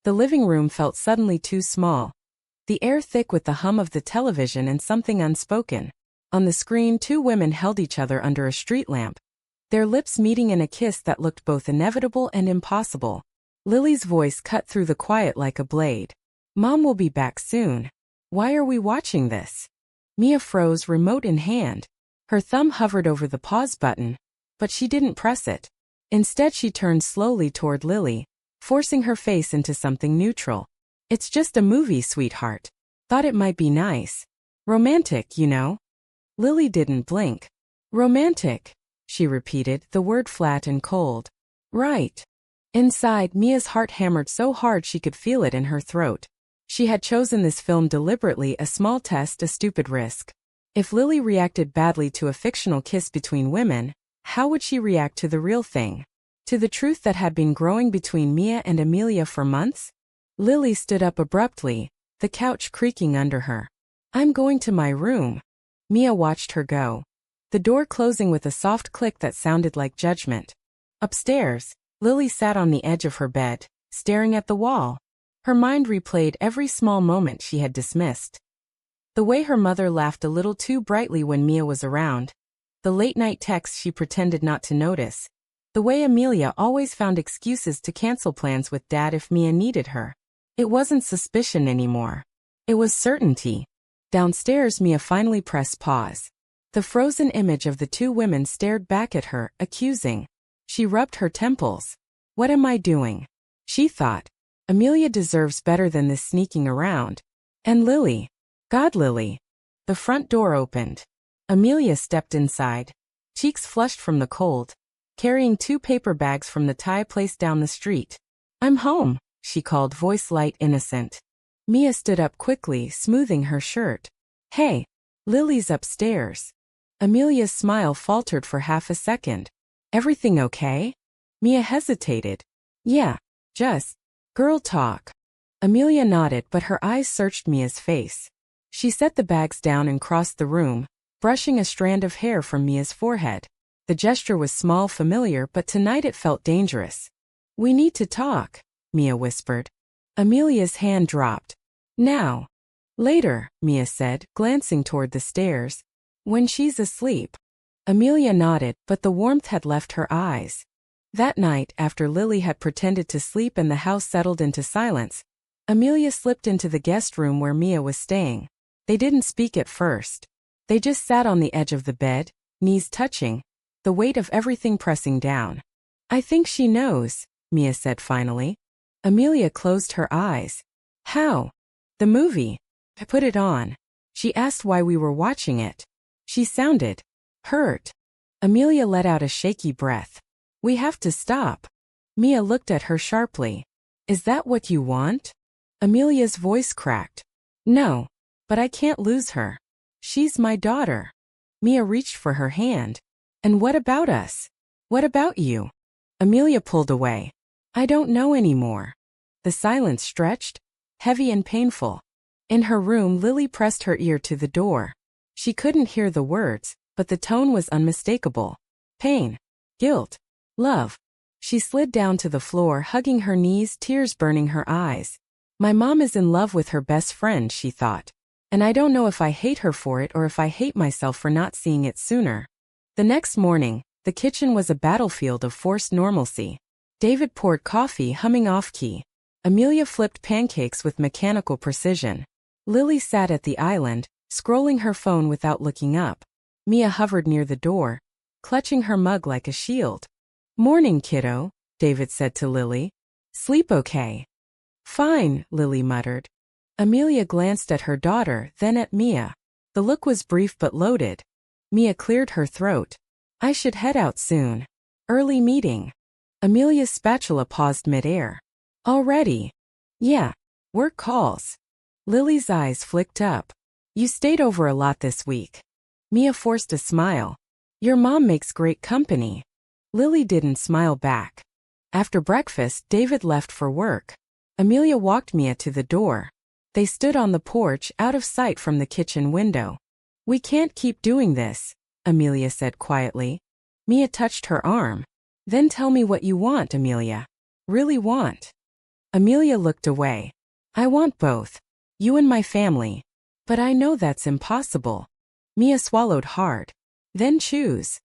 The living room felt suddenly too small. The air thick with the hum of the television and something unspoken. On the screen, two women held each other under a street lamp, their lips meeting in a kiss that looked both inevitable and impossible. Lily's voice cut through the quiet like a blade. Mom will be back soon. Why are we watching this? Mia froze, remote in hand. Her thumb hovered over the pause button, but she didn't press it. Instead, she turned slowly toward Lily, forcing her face into something neutral. It's just a movie, sweetheart. Thought it might be nice. Romantic, you know. Lily didn't blink. Romantic, she repeated, the word flat and cold. Right. Inside, Mia's heart hammered so hard she could feel it in her throat. She had chosen this film deliberately, a small test, a stupid risk. If Lily reacted badly to a fictional kiss between women, how would she react to the real thing? To the truth that had been growing between Mia and Amelia for months? Lily stood up abruptly, the couch creaking under her. I'm going to my room. Mia watched her go, the door closing with a soft click that sounded like judgment. Upstairs, Lily sat on the edge of her bed, staring at the wall. Her mind replayed every small moment she had dismissed. The way her mother laughed a little too brightly when Mia was around. The late-night texts she pretended not to notice. The way Amelia always found excuses to cancel plans with Dad if Mia needed her. It wasn't suspicion anymore. It was certainty. Downstairs, Mia finally pressed pause. The frozen image of the two women stared back at her, accusing. She rubbed her temples. What am I doing? She thought. Amelia deserves better than this sneaking around. And Lily. God, Lily. The front door opened. Amelia stepped inside, cheeks flushed from the cold, carrying two paper bags from the Thai place down the street. I'm home, she called, voice light, innocent. Mia stood up quickly, smoothing her shirt. Hey, Lily's upstairs. Amelia's smile faltered for half a second. Everything okay? Mia hesitated. Yeah, just girl talk. Amelia nodded, but her eyes searched Mia's face. She set the bags down and crossed the room, brushing a strand of hair from Mia's forehead. The gesture was small, familiar, but tonight it felt dangerous. We need to talk, Mia whispered. Amelia's hand dropped. Now. Later, Mia said, glancing toward the stairs. When she's asleep. Amelia nodded, but the warmth had left her eyes. That night, after Lily had pretended to sleep and the house settled into silence, Amelia slipped into the guest room where Mia was staying. They didn't speak at first. They just sat on the edge of the bed, knees touching, the weight of everything pressing down. I think she knows, Mia said finally. Amelia closed her eyes. How? The movie. I put it on. She asked why we were watching it. She sounded hurt. Amelia let out a shaky breath. We have to stop. Mia looked at her sharply. Is that what you want? Amelia's voice cracked. No, but I can't lose her. She's my daughter. Mia reached for her hand. And what about us? What about you? Amelia pulled away. I don't know anymore. The silence stretched, heavy and painful. In her room, Lily pressed her ear to the door. She couldn't hear the words, but the tone was unmistakable. Pain. Guilt. Love. She slid down to the floor, hugging her knees, tears burning her eyes. My mom is in love with her best friend, she thought. And I don't know if I hate her for it or if I hate myself for not seeing it sooner. The next morning, the kitchen was a battlefield of forced normalcy. David poured coffee, humming off-key. Amelia flipped pancakes with mechanical precision. Lily sat at the island, scrolling her phone without looking up. Mia hovered near the door, clutching her mug like a shield. Morning, kiddo, David said to Lily. Sleep okay? Fine, Lily muttered. Amelia glanced at her daughter, then at Mia. The look was brief but loaded. Mia cleared her throat. I should head out soon. Early meeting. Amelia's spatula paused mid-air. Already? Yeah. Work calls. Lily's eyes flicked up. You stayed over a lot this week. Mia forced a smile. Your mom makes great company. Lily didn't smile back. After breakfast, David left for work. Amelia walked Mia to the door. They stood on the porch, out of sight from the kitchen window. We can't keep doing this, Amelia said quietly. Mia touched her arm. Then tell me what you want, Amelia. Really want. Amelia looked away. I want both. You and my family. But I know that's impossible. Mia swallowed hard. Then choose.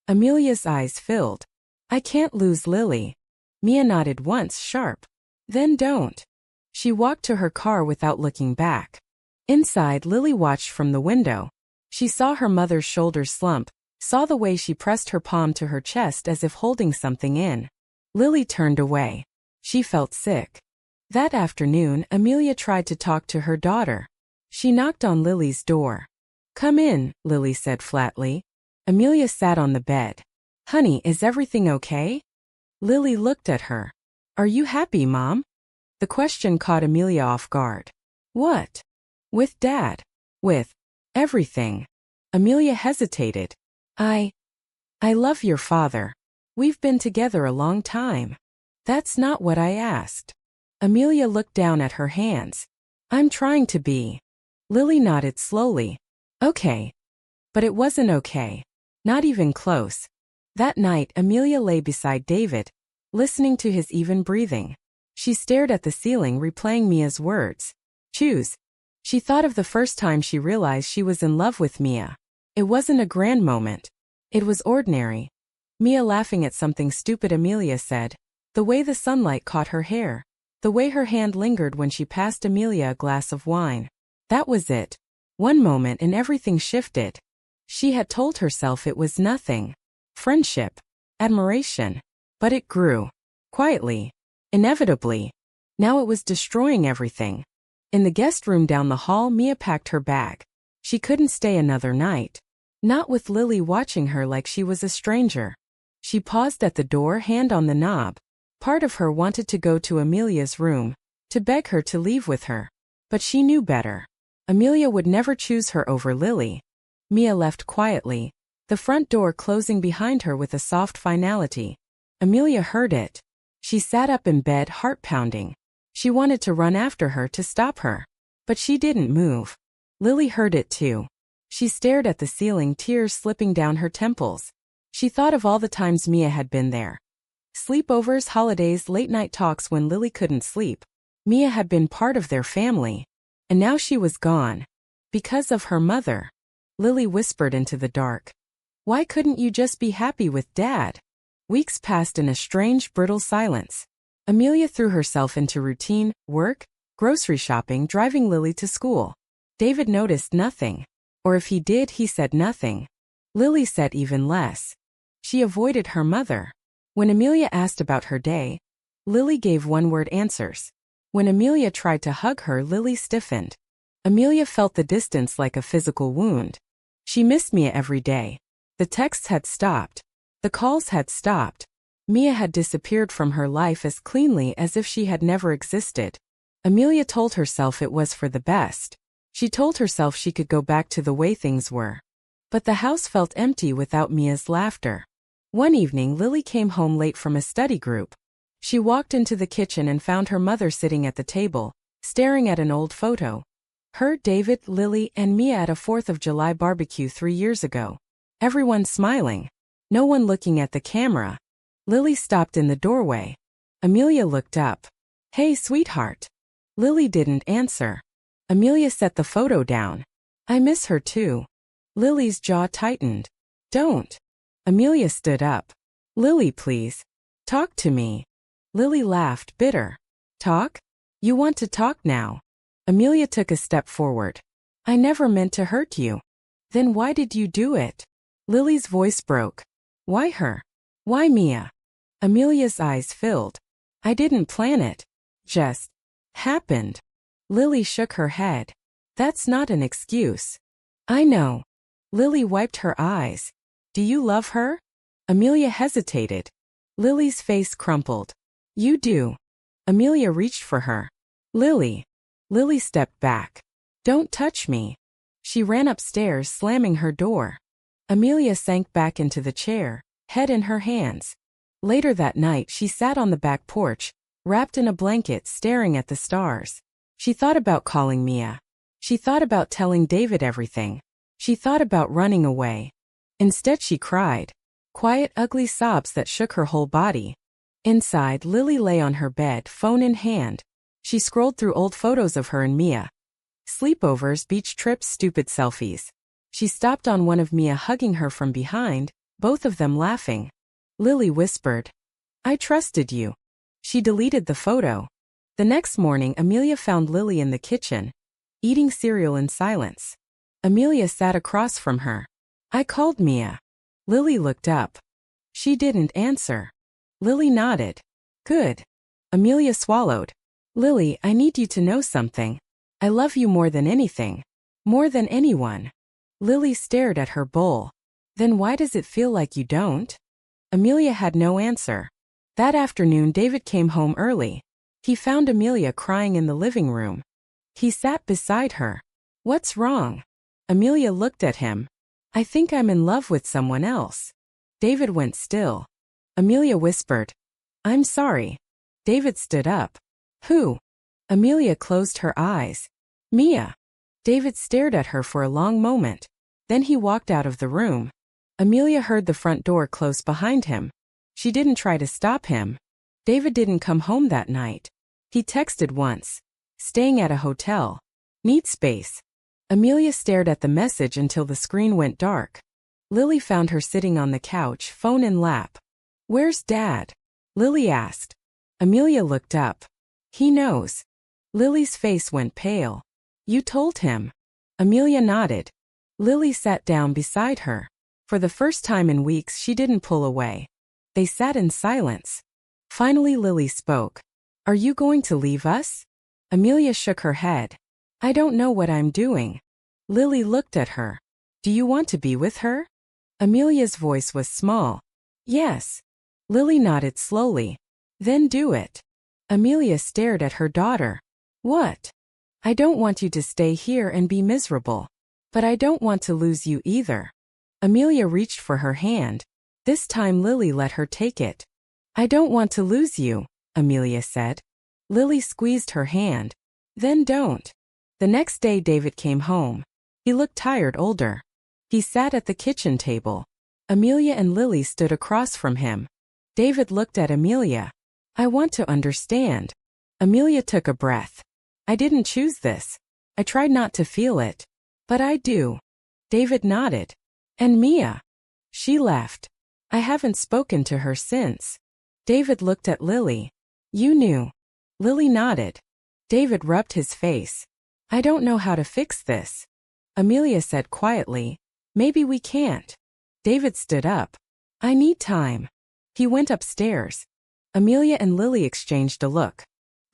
Amelia's eyes filled. I can't lose Lily. Mia nodded once sharp. Then don't. She walked to her car without looking back. Inside, Lily watched from the window. She saw her mother's shoulders slump, saw the way she pressed her palm to her chest as if holding something in. Lily turned away. She felt sick. That afternoon, Amelia tried to talk to her daughter. She knocked on Lily's door. Come in, Lily said flatly. Amelia sat on the bed. Honey, is everything okay? Lily looked at her. Are you happy, Mom? The question caught Amelia off guard. What? With Dad? With everything. Amelia hesitated. I love your father. We've been together a long time. That's not what I asked. Amelia looked down at her hands. I'm trying to be. Lily nodded slowly. Okay. But it wasn't okay. Not even close. That night, Amelia lay beside David, listening to his even breathing. She stared at the ceiling, replaying Mia's words. Choose. She thought of the first time she realized she was in love with Mia. It wasn't a grand moment. It was ordinary. Mia laughing at something stupid Amelia said. The way the sunlight caught her hair. The way her hand lingered when she passed Amelia a glass of wine. That was it. One moment and everything shifted. She had told herself it was nothing. Friendship. Admiration. But it grew. Quietly. Inevitably. Now it was destroying everything. In the guest room down the hall, Mia packed her bag. She couldn't stay another night. Not with Lily watching her like she was a stranger. She paused at the door, hand on the knob. Part of her wanted to go to Amelia's room, to beg her to leave with her. But she knew better. Amelia would never choose her over Lily. Mia left quietly, the front door closing behind her with a soft finality. Amelia heard it. She sat up in bed, heart pounding. She wanted to run after her to stop her. But she didn't move. Lily heard it too. She stared at the ceiling, tears slipping down her temples. She thought of all the times Mia had been there. Sleepovers, holidays, late-night talks when Lily couldn't sleep. Mia had been part of their family. And now she was gone. Because of her mother. Lily whispered into the dark. Why couldn't you just be happy with Dad? Weeks passed in a strange, brittle silence. Amelia threw herself into routine, work, grocery shopping, driving Lily to school. David noticed nothing. Or if he did, he said nothing. Lily said even less. She avoided her mother. When Amelia asked about her day, Lily gave one-word answers. When Amelia tried to hug her, Lily stiffened. Amelia felt the distance like a physical wound. She missed Mia every day. The texts had stopped. The calls had stopped. Mia had disappeared from her life as cleanly as if she had never existed. Amelia told herself it was for the best. She told herself she could go back to the way things were. But the house felt empty without Mia's laughter. One evening, Lily came home late from a study group. She walked into the kitchen and found her mother sitting at the table, staring at an old photo. Her, David, Lily, and Mia at a 4th of July barbecue 3 years ago. Everyone smiling. No one looking at the camera. Lily stopped in the doorway. Amelia looked up. Hey, sweetheart. Lily didn't answer. Amelia set the photo down. I miss her too. Lily's jaw tightened. Don't. Amelia stood up. Lily, please. Talk to me. Lily laughed, bitter. Talk? You want to talk now? Amelia took a step forward. I never meant to hurt you. Then why did you do it? Lily's voice broke. Why her? Why Mia? Amelia's eyes filled. I didn't plan it. Just happened. Lily shook her head. That's not an excuse. I know. Lily wiped her eyes. Do you love her? Amelia hesitated. Lily's face crumpled. You do. Amelia reached for her. Lily. Lily stepped back. Don't touch me. She ran upstairs, slamming her door. Amelia sank back into the chair, head in her hands. Later that night, she sat on the back porch, wrapped in a blanket, staring at the stars. She thought about calling Mia. She thought about telling David everything. She thought about running away. Instead, she cried. Quiet, ugly sobs that shook her whole body. Inside, Lily lay on her bed, phone in hand. She scrolled through old photos of her and Mia. Sleepovers, beach trips, stupid selfies. She stopped on one of Mia hugging her from behind, both of them laughing. Lily whispered, "I trusted you." She deleted the photo. The next morning, Amelia found Lily in the kitchen, eating cereal in silence. Amelia sat across from her. "I called Mia." Lily looked up. She didn't answer. Lily nodded. "Good." Amelia swallowed. "Lily, I need you to know something. I love you more than anything. More than anyone." Lily stared at her bowl. "Then why does it feel like you don't?" Amelia had no answer. That afternoon, David came home early. He found Amelia crying in the living room. He sat beside her. "What's wrong?" Amelia looked at him. "I think I'm in love with someone else." David went still. Amelia whispered, "I'm sorry." David stood up. "Who?" Amelia closed her eyes. "Mia." David stared at her for a long moment. Then he walked out of the room. Amelia heard the front door close behind him. She didn't try to stop him. David didn't come home that night. He texted once. "Staying at a hotel. Need space." Amelia stared at the message until the screen went dark. Lily found her sitting on the couch, phone in lap. "Where's Dad?" Lily asked. Amelia looked up. "He knows." Lily's face went pale. "You told him?" Amelia nodded. Lily sat down beside her. For the first time in weeks, she didn't pull away. They sat in silence. Finally, Lily spoke. "Are you going to leave us?" Amelia shook her head. "I don't know what I'm doing." Lily looked at her. "Do you want to be with her?" Amelia's voice was small. "Yes." Lily nodded slowly. "Then do it." Amelia stared at her daughter. "What?" "I don't want you to stay here and be miserable. But I don't want to lose you either." Amelia reached for her hand. This time Lily let her take it. "I don't want to lose you," Amelia said. Lily squeezed her hand. "Then don't." The next day David came home. He looked tired, older. He sat at the kitchen table. Amelia and Lily stood across from him. David looked at Amelia. "I want to understand." Amelia took a breath. "I didn't choose this. I tried not to feel it. But I do." David nodded. "And Mia?" "She left. I haven't spoken to her since." David looked at Lily. "You knew." Lily nodded. David rubbed his face. "I don't know how to fix this." Amelia said quietly, "Maybe we can't." David stood up. "I need time." He went upstairs. Amelia and Lily exchanged a look.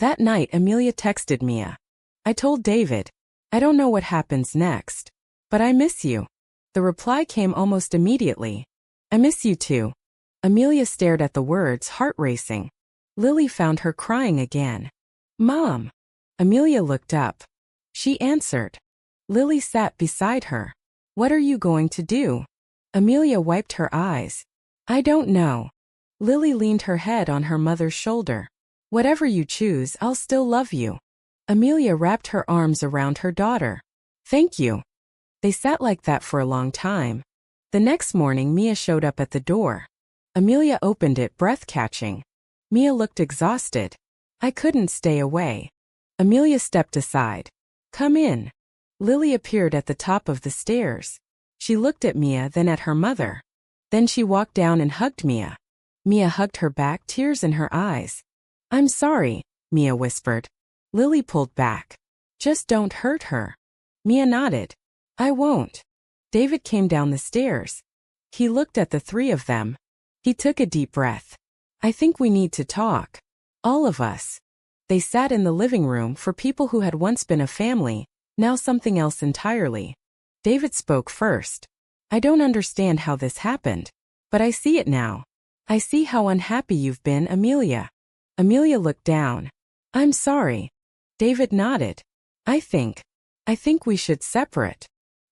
That night, Amelia texted Mia. "I told David. I don't know what happens next. But I miss you." The reply came almost immediately. "I miss you too." Amelia stared at the words, heart racing. Lily found her crying again. "Mom." Amelia looked up. She answered. Lily sat beside her. "What are you going to do?" Amelia wiped her eyes. "I don't know." Lily leaned her head on her mother's shoulder. "Whatever you choose, I'll still love you." Amelia wrapped her arms around her daughter. "Thank you." They sat like that for a long time. The next morning, Mia showed up at the door. Amelia opened it, breath-catching. Mia looked exhausted. "I couldn't stay away." Amelia stepped aside. "Come in." Lily appeared at the top of the stairs. She looked at Mia, then at her mother. Then she walked down and hugged Mia. Mia hugged her back, tears in her eyes. "I'm sorry," Mia whispered. Lily pulled back. "Just don't hurt her." Mia nodded. "I won't." David came down the stairs. He looked at the three of them. He took a deep breath. "I think we need to talk. All of us." They sat in the living room. For people who had once been a family, now something else entirely. David spoke first. "I don't understand how this happened. But I see it now. I see how unhappy you've been, Amelia." Amelia looked down. "I'm sorry." David nodded. I think we should separate."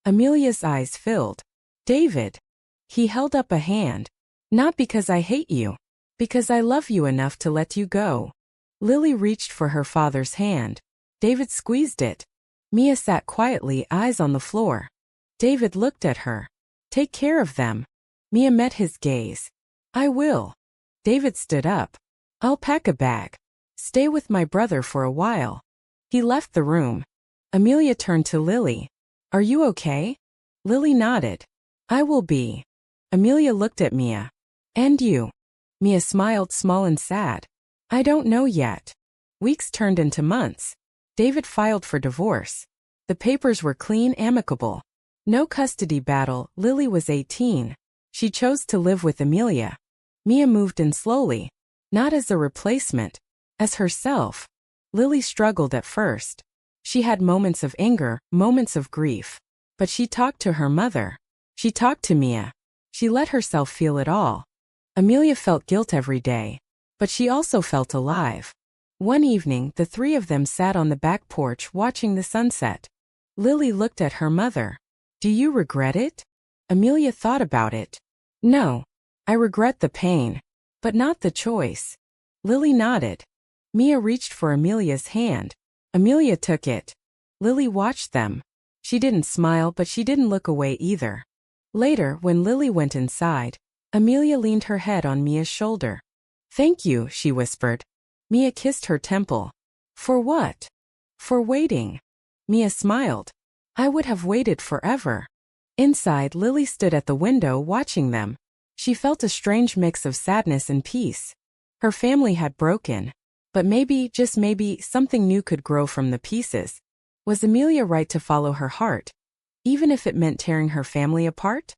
Amelia's eyes filled. "David." He held up a hand. "Not because I hate you. Because I love you enough to let you go." Lily reached for her father's hand. David squeezed it. Mia sat quietly, eyes on the floor. David looked at her. "Take care of them." Mia met his gaze. "I will." David stood up. I'll pack a bag. Stay with my brother for a while. He left the room. Amelia turned to Lily. Are you okay? Lily nodded. I will be. Amelia looked at Mia. And you? Mia smiled, small and sad. I don't know yet. Weeks turned into months. David filed for divorce. The papers were clean, amicable. No custody battle. Lily was 18. She chose to live with Amelia. Mia moved in slowly, not as a replacement, as herself. Lily struggled at first. She had moments of anger, moments of grief. But she talked to her mother. She talked to Mia. She let herself feel it all. Amelia felt guilt every day, but she also felt alive. One evening, the three of them sat on the back porch watching the sunset. Lily looked at her mother. Do you regret it? Amelia thought about it. No. I regret the pain, but not the choice. Lily nodded. Mia reached for Amelia's hand. Amelia took it. Lily watched them. She didn't smile, but she didn't look away either. Later, when Lily went inside, Amelia leaned her head on Mia's shoulder. Thank you, she whispered. Mia kissed her temple. For what? For waiting. Mia smiled. I would have waited forever. Inside, Lily stood at the window watching them. She felt a strange mix of sadness and peace. Her family had broken. But maybe, just maybe, something new could grow from the pieces. Was Amelia right to follow her heart, even if it meant tearing her family apart?